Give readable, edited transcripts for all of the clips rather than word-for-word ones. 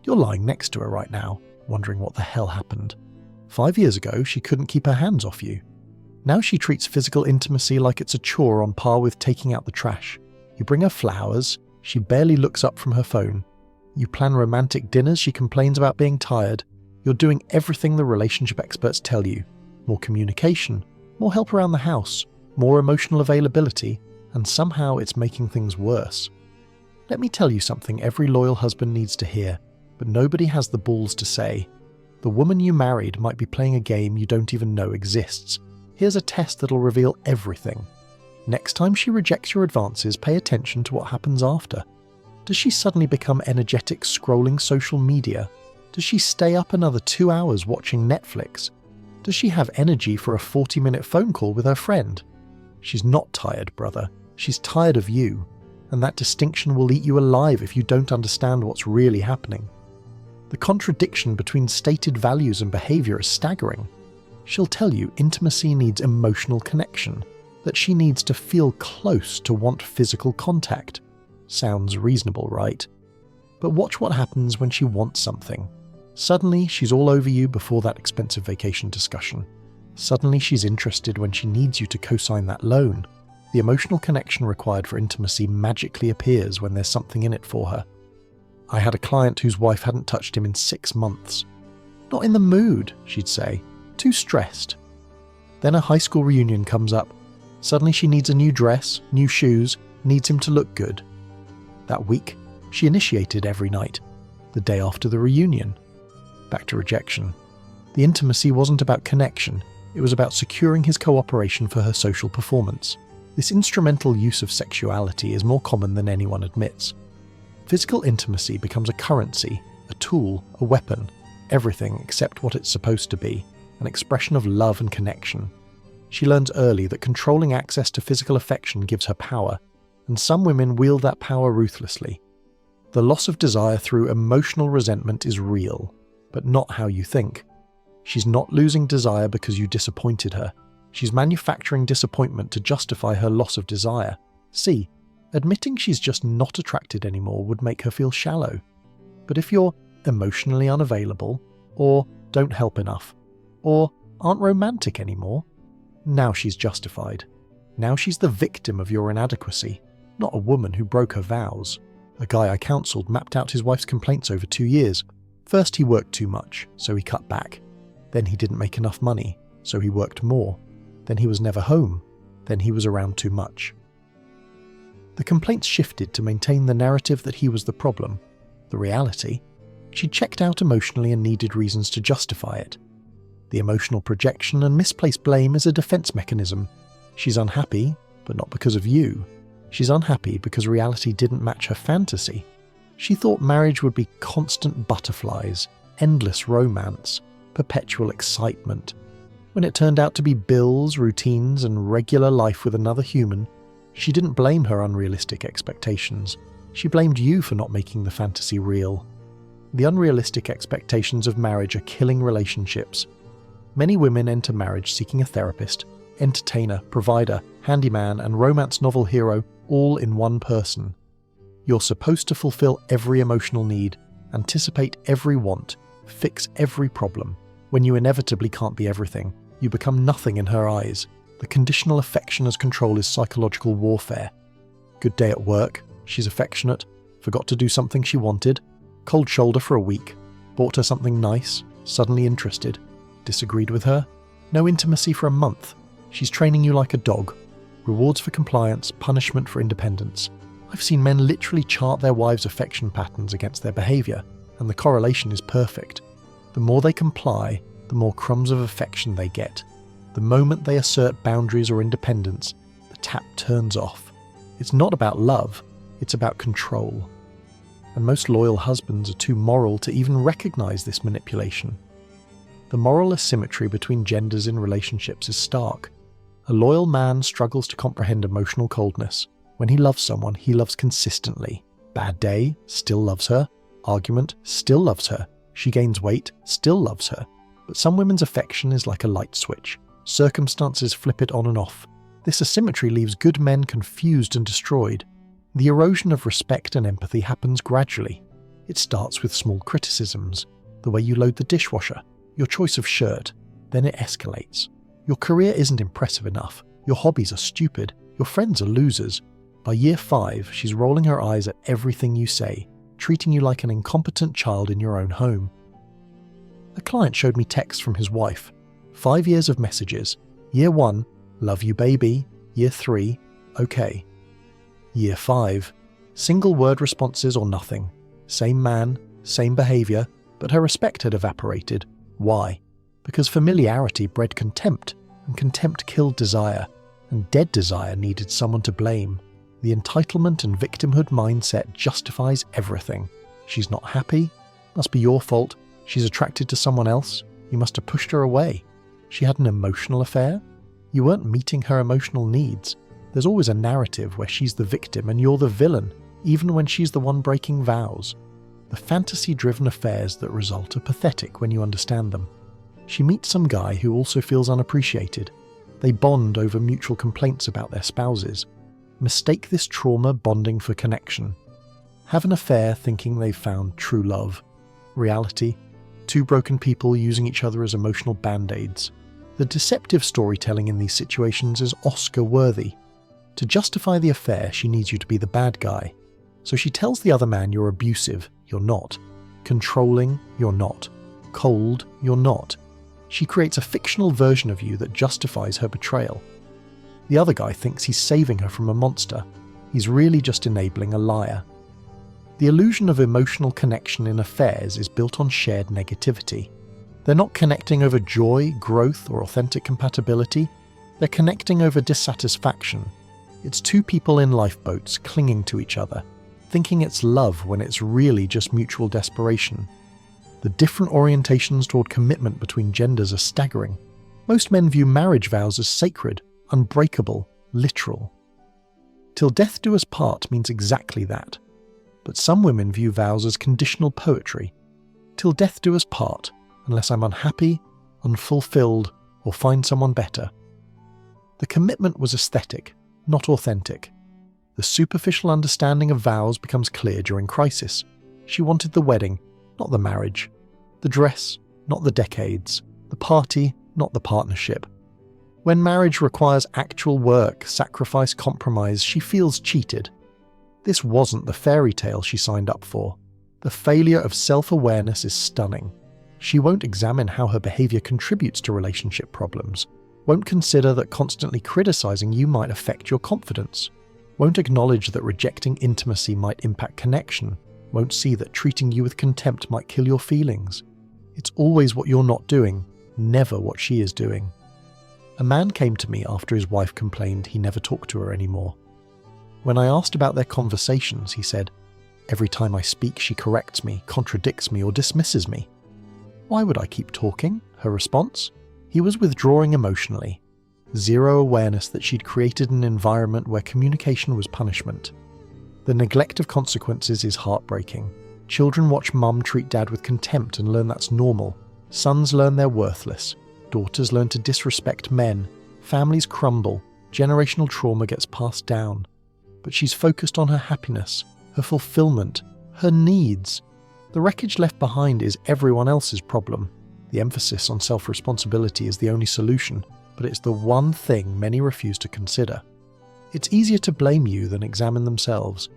You're lying next to her right now, wondering what the hell happened. 5 years ago, she couldn't keep her hands off you. Now she treats physical intimacy like it's a chore on par with taking out the trash. You bring her flowers, she barely looks up from her phone. You plan romantic dinners, she complains about being tired. You're doing everything the relationship experts tell you. More communication, more help around the house, more emotional availability, and somehow it's making things worse. Let me tell you something every loyal husband needs to hear, but nobody has the balls to say. The woman you married might be playing a game you don't even know exists. Here's a test that'll reveal everything. Next time she rejects your advances, pay attention to what happens after. Does she suddenly become energetic scrolling social media? Does she stay up another 2 hours watching Netflix? Does she have energy for a 40-minute phone call with her friend? She's not tired, brother. She's tired of you. And that distinction will eat you alive if you don't understand what's really happening. The contradiction between stated values and behaviour is staggering. She'll tell you intimacy needs emotional connection, that she needs to feel close to want physical contact. Sounds reasonable, right? But watch what happens when she wants something. Suddenly, she's all over you before that expensive vacation discussion. Suddenly, she's interested when she needs you to co-sign that loan. The emotional connection required for intimacy magically appears when there's something in it for her. I had a client whose wife hadn't touched him in 6 months. Not in the mood, she'd say. Too stressed. Then a high school reunion comes up. Suddenly she needs a new dress, new shoes, needs him to look good. That week, she initiated every night. The day after the reunion. Back to rejection. The intimacy wasn't about connection, it was about securing his cooperation for her social performance. This instrumental use of sexuality is more common than anyone admits. Physical intimacy becomes a currency, a tool, a weapon, everything except what it's supposed to be, an expression of love and connection. She learns early that controlling access to physical affection gives her power, and some women wield that power ruthlessly. The loss of desire through emotional resentment is real, but not how you think. She's not losing desire because you disappointed her. She's manufacturing disappointment to justify her loss of desire. See, admitting she's just not attracted anymore would make her feel shallow. But if you're emotionally unavailable, or don't help enough, or aren't romantic anymore, now she's justified. Now she's the victim of your inadequacy, not a woman who broke her vows. A guy I counselled mapped out his wife's complaints over 2 years. First he worked too much, so he cut back. Then he didn't make enough money, so he worked more. Then he was never home. Then he was around too much. The complaints shifted to maintain the narrative that he was the problem. The reality? She checked out emotionally and needed reasons to justify it. The emotional projection and misplaced blame is a defense mechanism. She's unhappy, but not because of you. She's unhappy because reality didn't match her fantasy. She thought marriage would be constant butterflies, endless romance, perpetual excitement. When it turned out to be bills, routines, and regular life with another human, she didn't blame her unrealistic expectations. She blamed you for not making the fantasy real. The unrealistic expectations of marriage are killing relationships. Many women enter marriage seeking a therapist, entertainer, provider, handyman, and romance novel hero all in one person. You're supposed to fulfill every emotional need, anticipate every want, fix every problem. When you inevitably can't be everything, you become nothing in her eyes. The conditional affection as control is psychological warfare. Good day at work, she's affectionate, forgot to do something she wanted, cold shoulder for a week, bought her something nice, suddenly interested, disagreed with her, no intimacy for a month, she's training you like a dog, rewards for compliance, punishment for independence. I've seen men literally chart their wives' affection patterns against their behaviour, and the correlation is perfect. The more they comply, the more crumbs of affection they get. The moment they assert boundaries or independence, the tap turns off. It's not about love, it's about control. And most loyal husbands are too moral to even recognise this manipulation. The moral asymmetry between genders in relationships is stark. A loyal man struggles to comprehend emotional coldness. When he loves someone, he loves consistently. Bad day, still loves her. Argument, still loves her. She gains weight, still loves her. But some women's affection is like a light switch. Circumstances flip it on and off. This asymmetry leaves good men confused and destroyed. The erosion of respect and empathy happens gradually. It starts with small criticisms, the way you load the dishwasher, your choice of shirt, then it escalates. Your career isn't impressive enough, your hobbies are stupid, your friends are losers. By year 5, she's rolling her eyes at everything you say, treating you like an incompetent child in your own home. A client showed me texts from his wife. 5 years of messages. Year 1, love you baby. Year 3, okay. Year 5, single word responses or nothing. Same man, same behaviour, but her respect had evaporated. Why? Because familiarity bred contempt, and contempt killed desire, and dead desire needed someone to blame. The entitlement and victimhood mindset justifies everything. She's not happy. Must be your fault. She's attracted to someone else. You must have pushed her away. She had an emotional affair. You weren't meeting her emotional needs. There's always a narrative where she's the victim and you're the villain, even when she's the one breaking vows. The fantasy-driven affairs that result are pathetic when you understand them. She meets some guy who also feels unappreciated. They bond over mutual complaints about their spouses. Mistake this trauma bonding for connection. Have an affair thinking they've found true love. Reality, two broken people using each other as emotional band-aids. The deceptive storytelling in these situations is Oscar-worthy. To justify the affair, she needs you to be the bad guy. So she tells the other man you're abusive, you're not. Controlling, you're not. Cold, you're not. She creates a fictional version of you that justifies her betrayal. The other guy thinks he's saving her from a monster. He's really just enabling a liar. The illusion of emotional connection in affairs is built on shared negativity. They're not connecting over joy, growth, or authentic compatibility. They're connecting over dissatisfaction. It's two people in lifeboats clinging to each other, thinking it's love when it's really just mutual desperation. The different orientations toward commitment between genders are staggering. Most men view marriage vows as sacred, unbreakable, literal. Till death do us part means exactly that. But some women view vows as conditional poetry. Till death do us part, unless I'm unhappy, unfulfilled, or find someone better. The commitment was aesthetic, not authentic. The superficial understanding of vows becomes clear during crisis. She wanted the wedding, not the marriage. The dress, not the decades. The party, not the partnership. When marriage requires actual work, sacrifice, compromise, she feels cheated. This wasn't the fairy tale she signed up for. The failure of self-awareness is stunning. She won't examine how her behaviour contributes to relationship problems, won't consider that constantly criticising you might affect your confidence, won't acknowledge that rejecting intimacy might impact connection, won't see that treating you with contempt might kill your feelings. It's always what you're not doing, never what she is doing. A man came to me after his wife complained he never talked to her anymore. When I asked about their conversations, he said, "Every time I speak, she corrects me, contradicts me, or dismisses me." "Why would I keep talking?" Her response? He was withdrawing emotionally. Zero awareness that she'd created an environment where communication was punishment. The neglect of consequences is heartbreaking. Children watch mum treat dad with contempt and learn that's normal. Sons learn they're worthless. Daughters learn to disrespect men. Families crumble. Generational trauma gets passed down. But she's focused on her happiness, her fulfillment, her needs. The wreckage left behind is everyone else's problem. The emphasis on self-responsibility is the only solution, but it's the one thing many refuse to consider. It's easier to blame you than examine themselves.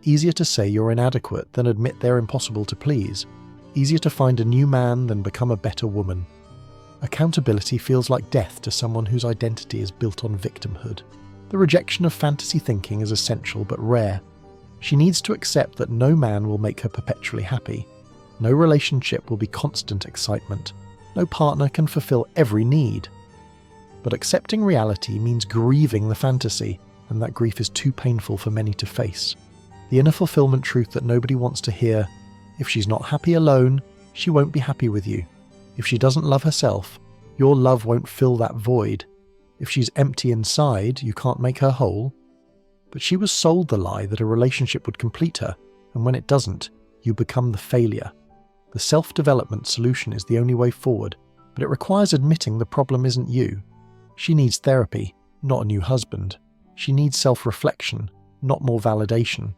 Easier to say you're inadequate than admit they're impossible to please. Easier to find a new man than become a better woman. Accountability feels like death to someone whose identity is built on victimhood. The rejection of fantasy thinking is essential but rare. She needs to accept that no man will make her perpetually happy. No relationship will be constant excitement. No partner can fulfill every need. But accepting reality means grieving the fantasy, and that grief is too painful for many to face. The inner fulfillment truth that nobody wants to hear: if she's not happy alone, she won't be happy with you. If she doesn't love herself, your love won't fill that void. If she's empty inside, you can't make her whole. But she was sold the lie that a relationship would complete her, and when it doesn't, you become the failure. The self-development solution is the only way forward, but it requires admitting the problem isn't you. She needs therapy, not a new husband. She needs self-reflection, not more validation.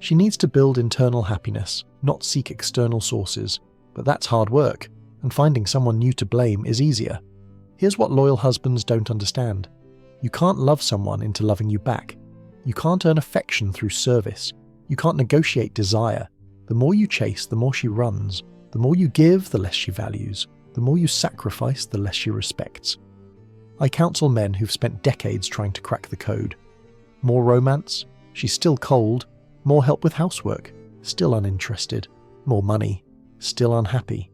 She needs to build internal happiness, not seek external sources. But that's hard work, and finding someone new to blame is easier. Here's what loyal husbands don't understand. You can't love someone into loving you back. You can't earn affection through service. You can't negotiate desire. The more you chase, the more she runs. The more you give, the less she values. The more you sacrifice, the less she respects. I counsel men who've spent decades trying to crack the code. More romance? She's still cold. More help with housework? Still uninterested. More money? Still unhappy.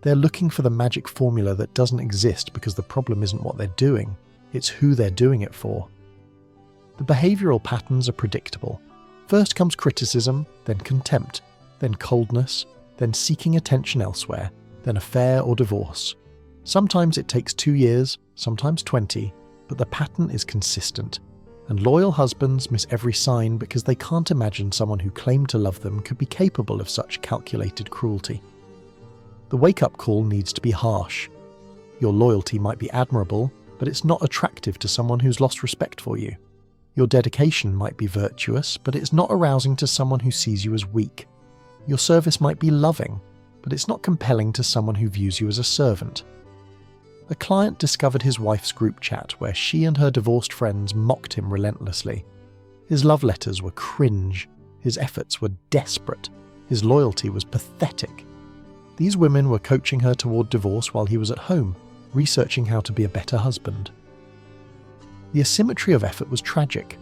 They're looking for the magic formula that doesn't exist because the problem isn't what they're doing, it's who they're doing it for. The behavioural patterns are predictable. First comes criticism, then contempt, then coldness, then seeking attention elsewhere, then affair or divorce. Sometimes it takes 2 years, sometimes 20, but the pattern is consistent. And loyal husbands miss every sign because they can't imagine someone who claimed to love them could be capable of such calculated cruelty. The wake-up call needs to be harsh. Your loyalty might be admirable, but it's not attractive to someone who's lost respect for you. Your dedication might be virtuous, but it's not arousing to someone who sees you as weak. Your service might be loving, but it's not compelling to someone who views you as a servant. A client discovered his wife's group chat where she and her divorced friends mocked him relentlessly. His love letters were cringe, his efforts were desperate, his loyalty was pathetic. These women were coaching her toward divorce while he was at home, researching how to be a better husband. The asymmetry of effort was tragic.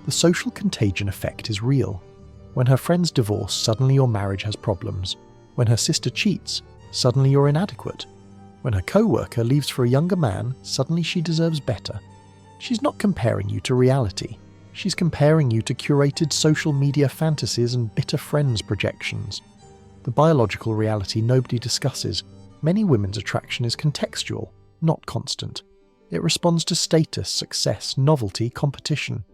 The social contagion effect is real. When her friends divorce, suddenly your marriage has problems. When her sister cheats, suddenly you're inadequate. When her co-worker leaves for a younger man, suddenly she deserves better. She's not comparing you to reality. She's comparing you to curated social media fantasies and bitter friends' projections. The biological reality nobody discusses. Many women's attraction is contextual, not constant. It responds to status, success, novelty, competition.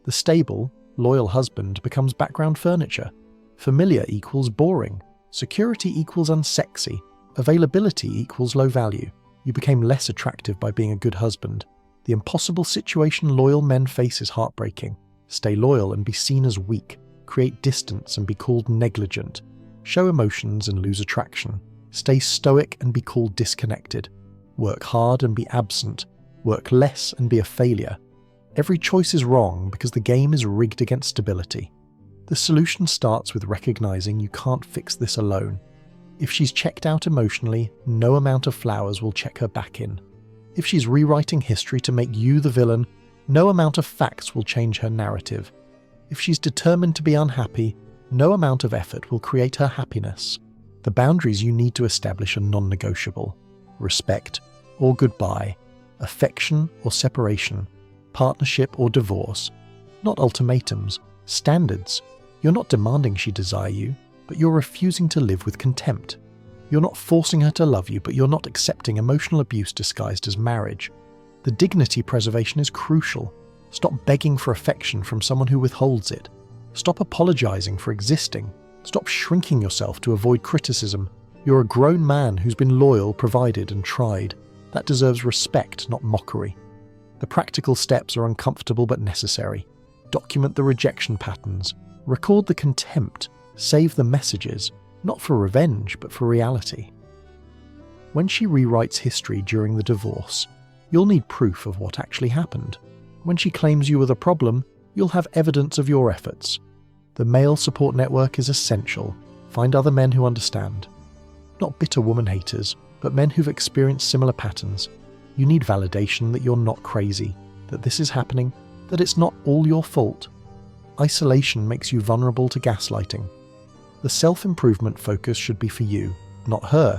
The stable, loyal husband becomes background furniture. Familiar equals boring. Security equals unsexy. Availability equals low value. You became less attractive by being a good husband. The impossible situation loyal men face is heartbreaking. Stay loyal and be seen as weak. Create distance and be called negligent. Show emotions and lose attraction. Stay stoic and be called disconnected. Work hard and be absent. Work less and be a failure. Every choice is wrong because the game is rigged against stability. The solution starts with recognizing you can't fix this alone. If she's checked out emotionally, no amount of flowers will check her back in. If she's rewriting history to make you the villain, no amount of facts will change her narrative. If she's determined to be unhappy, no amount of effort will create her happiness. The boundaries you need to establish are non-negotiable. Respect or goodbye, affection or separation, partnership or divorce. Not ultimatums, standards. You're not demanding she desire you, but you're refusing to live with contempt. You're not forcing her to love you, but you're not accepting emotional abuse disguised as marriage. The dignity preservation is crucial. Stop begging for affection from someone who withholds it. Stop apologizing for existing. Stop shrinking yourself to avoid criticism. You're a grown man who's been loyal, provided, and tried. That deserves respect, not mockery. The practical steps are uncomfortable but necessary. Document the rejection patterns. Record the contempt. Save the messages, not for revenge, but for reality. When she rewrites history during the divorce, you'll need proof of what actually happened. When she claims you were the problem, you'll have evidence of your efforts. The male support network is essential. Find other men who understand. Not bitter woman haters, but men who've experienced similar patterns. You need validation that you're not crazy, that this is happening, that it's not all your fault. Isolation makes you vulnerable to gaslighting. The self-improvement focus should be for you, not her.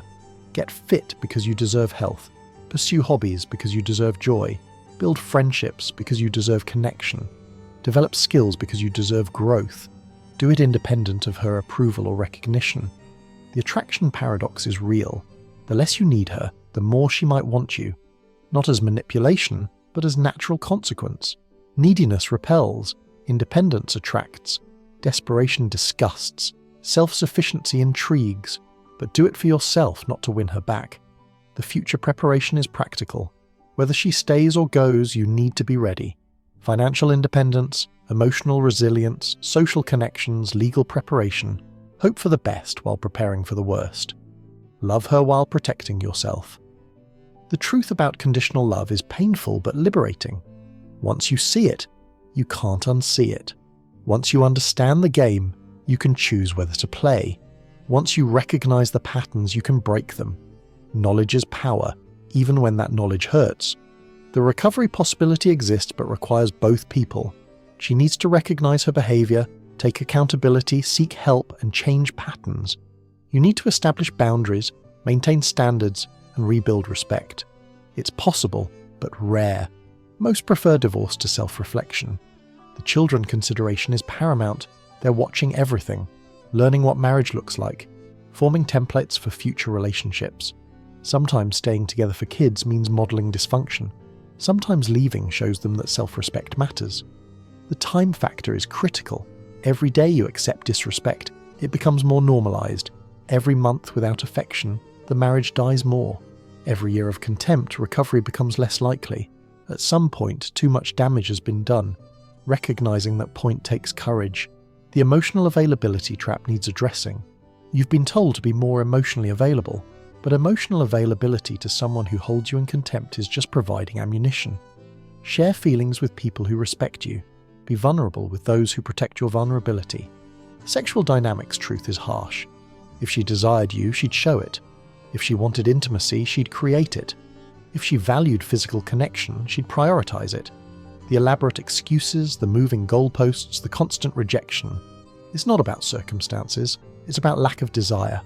Get fit because you deserve health. Pursue hobbies because you deserve joy. Build friendships because you deserve connection. Develop skills because you deserve growth. Do it independent of her approval or recognition. The attraction paradox is real. The less you need her, the more she might want you. Not as manipulation, but as natural consequence. Neediness repels. Independence attracts. Desperation disgusts. Self-sufficiency intrigues, but do it for yourself, not to win her back. The future preparation is practical. Whether she stays or goes, you need to be ready. Financial independence, emotional resilience, social connections, legal preparation. Hope for the best while preparing for the worst. Love her while protecting yourself. The truth about conditional love is painful but liberating. Once you see it, you can't unsee it. Once you understand the game, you can choose whether to play. Once you recognize the patterns, you can break them. Knowledge is power, even when that knowledge hurts. The recovery possibility exists but requires both people. She needs to recognize her behavior, take accountability, seek help, and change patterns. You need to establish boundaries, maintain standards, and rebuild respect. It's possible, but rare. Most prefer divorce to self-reflection. The children consideration is paramount. They're watching everything, learning what marriage looks like, forming templates for future relationships. Sometimes staying together for kids means modeling dysfunction. Sometimes leaving shows them that self-respect matters. The time factor is critical. Every day you accept disrespect, it becomes more normalized. Every month without affection, the marriage dies more. Every year of contempt, recovery becomes less likely. At some point, too much damage has been done. Recognizing that point takes courage. The emotional availability trap needs addressing. You've been told to be more emotionally available, but emotional availability to someone who holds you in contempt is just providing ammunition. Share feelings with people who respect you. Be vulnerable with those who protect your vulnerability. Sexual dynamics truth is harsh. If she desired you, she'd show it. If she wanted intimacy, she'd create it. If she valued physical connection, she'd prioritize it. The elaborate excuses, the moving goalposts, the constant rejection. It's not about circumstances, it's about lack of desire.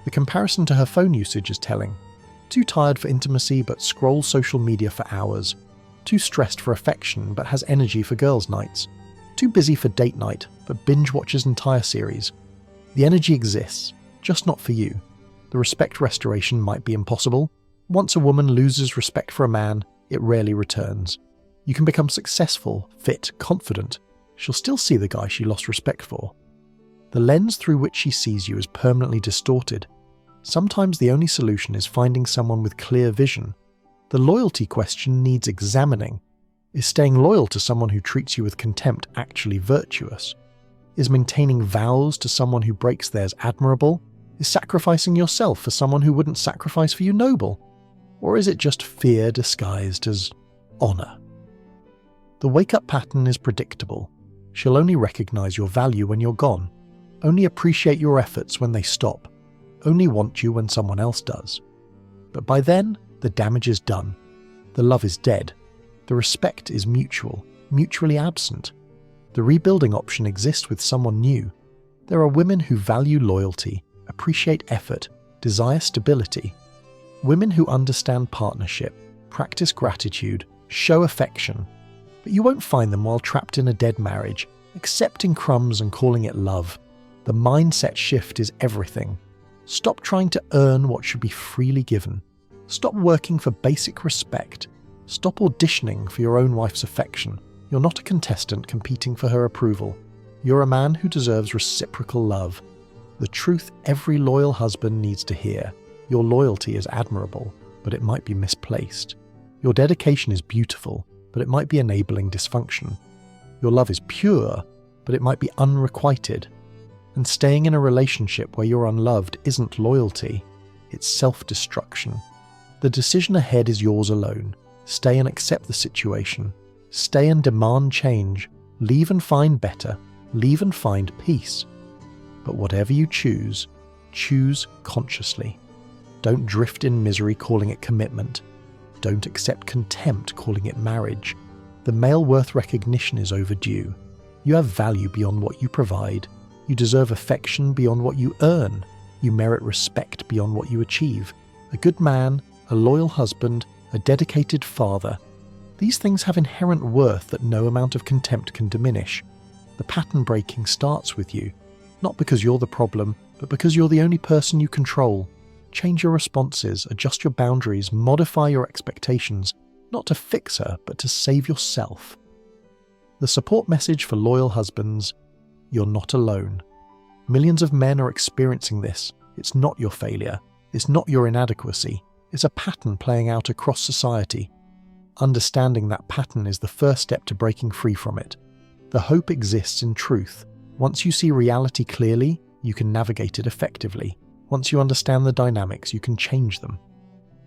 The comparison to her phone usage is telling. Too tired for intimacy but scrolls social media for hours. Too stressed for affection but has energy for girls' nights. Too busy for date night but binge watches entire series. The energy exists, just not for you. The respect restoration might be impossible. Once a woman loses respect for a man, it rarely returns. You can become successful, fit, confident. She'll still see the guy she lost respect for. The lens through which she sees you is permanently distorted. Sometimes the only solution is finding someone with clear vision. The loyalty question needs examining. Is staying loyal to someone who treats you with contempt actually virtuous? Is maintaining vows to someone who breaks theirs admirable? Is sacrificing yourself for someone who wouldn't sacrifice for you noble? Or is it just fear disguised as honor? The wake-up pattern is predictable. She'll only recognize your value when you're gone. Only appreciate your efforts when they stop. Only want you when someone else does. But by then, the damage is done. The love is dead. The respect is mutual, mutually absent. The rebuilding option exists with someone new. There are women who value loyalty, appreciate effort, desire stability. Women who understand partnership, practice gratitude, show affection. But you won't find them while trapped in a dead marriage, accepting crumbs and calling it love. The mindset shift is everything. Stop trying to earn what should be freely given. Stop working for basic respect. Stop auditioning for your own wife's affection. You're not a contestant competing for her approval. You're a man who deserves reciprocal love. The truth every loyal husband needs to hear. Your loyalty is admirable, but it might be misplaced. Your dedication is beautiful, but it might be enabling dysfunction. Your love is pure, but it might be unrequited. And staying in a relationship where you're unloved isn't loyalty, it's self-destruction. The decision ahead is yours alone. Stay and accept the situation. Stay and demand change. Leave and find better. Leave and find peace. But whatever you choose consciously. Don't drift in misery calling it commitment. Don't accept contempt calling it marriage. The male worth recognition is overdue. You have value beyond what you provide. You deserve affection beyond what you earn. You merit respect beyond what you achieve. A good man, a loyal husband, a dedicated father. These things have inherent worth that no amount of contempt can diminish. The pattern breaking starts with you, not because you're the problem, but because you're the only person you control. Change your responses, adjust your boundaries, modify your expectations, not to fix her, but to save yourself. The support message for loyal husbands: you're not alone. Millions of men are experiencing this. It's not your failure. It's not your inadequacy. It's a pattern playing out across society. Understanding that pattern is the first step to breaking free from it. The hope exists in truth. Once you see reality clearly, you can navigate it effectively. Once you understand the dynamics, you can change them.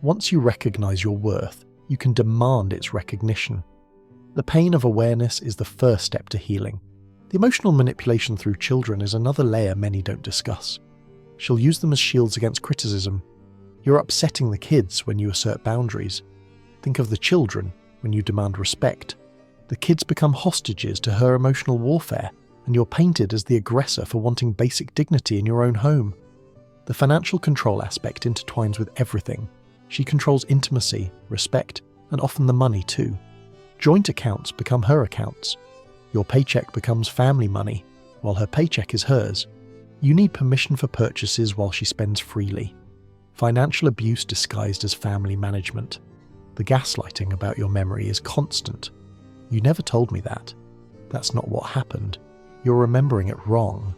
Once you recognize your worth, you can demand its recognition. The pain of awareness is the first step to healing. The emotional manipulation through children is another layer many don't discuss. She'll use them as shields against criticism. You're upsetting the kids when you assert boundaries. Think of the children when you demand respect. The kids become hostages to her emotional warfare, and you're painted as the aggressor for wanting basic dignity in your own home. The financial control aspect intertwines with everything. She controls intimacy, respect, and often the money too. Joint accounts become her accounts. Your paycheck becomes family money, while her paycheck is hers. You need permission for purchases while she spends freely. Financial abuse disguised as family management. The gaslighting about your memory is constant. You never told me that. That's not what happened. You're remembering it wrong.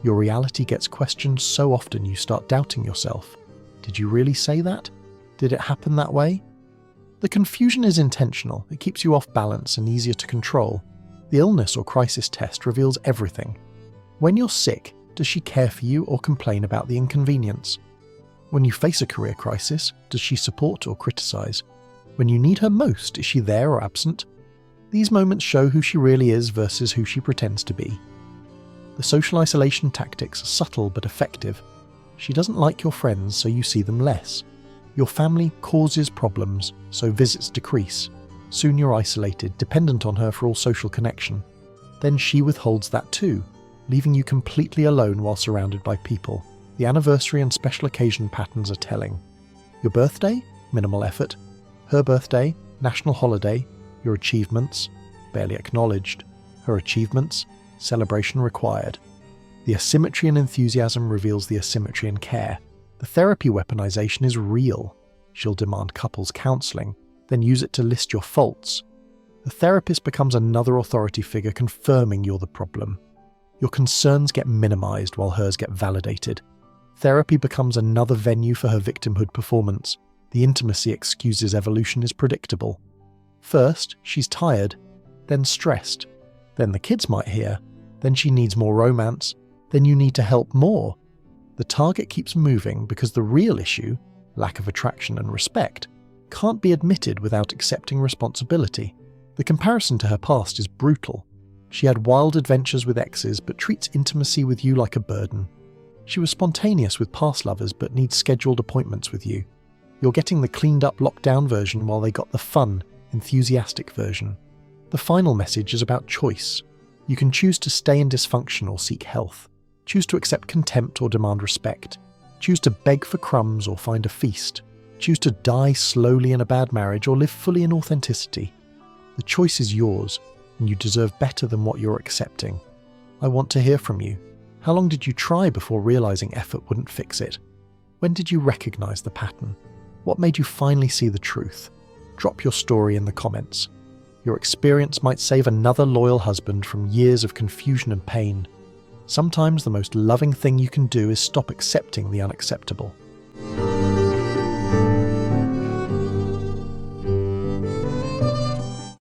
Your reality gets questioned so often you start doubting yourself. Did you really say that? Did it happen that way? The confusion is intentional. It keeps you off balance and easier to control. The illness or crisis test reveals everything. When you're sick, does she care for you or complain about the inconvenience? When you face a career crisis, does she support or criticize? When you need her most, is she there or absent? These moments show who she really is versus who she pretends to be. The social isolation tactics are subtle but effective. She doesn't like your friends, so you see them less. Your family causes problems, so visits decrease. Soon you're isolated, dependent on her for all social connection. Then she withholds that too, leaving you completely alone while surrounded by people. The anniversary and special occasion patterns are telling. Your birthday? Minimal effort. Her birthday? National holiday. Your achievements? Barely acknowledged. Her achievements? Celebration required. The asymmetry in enthusiasm reveals the asymmetry in care. The therapy weaponization is real. She'll demand couples counseling, then use it to list your faults. The therapist becomes another authority figure confirming you're the problem. Your concerns get minimized while hers get validated. Therapy becomes another venue for her victimhood performance. The intimacy excuses evolution is predictable. First, she's tired, then stressed. Then the kids might hear. Then she needs more romance. Then you need to help more. The target keeps moving because the real issue, lack of attraction and respect, can't be admitted without accepting responsibility. The comparison to her past is brutal. She had wild adventures with exes but treats intimacy with you like a burden. She was spontaneous with past lovers but needs scheduled appointments with you. You're getting the cleaned up lockdown version while they got the fun, enthusiastic version. The final message is about choice. You can choose to stay in dysfunction or seek health. Choose to accept contempt or demand respect. Choose to beg for crumbs or find a feast. Choose to die slowly in a bad marriage or live fully in authenticity. The choice is yours, and you deserve better than what you're accepting. I want to hear from you. How long did you try before realizing effort wouldn't fix it? When did you recognize the pattern? What made you finally see the truth? Drop your story in the comments. Your experience might save another loyal husband from years of confusion and pain. Sometimes the most loving thing you can do is stop accepting the unacceptable.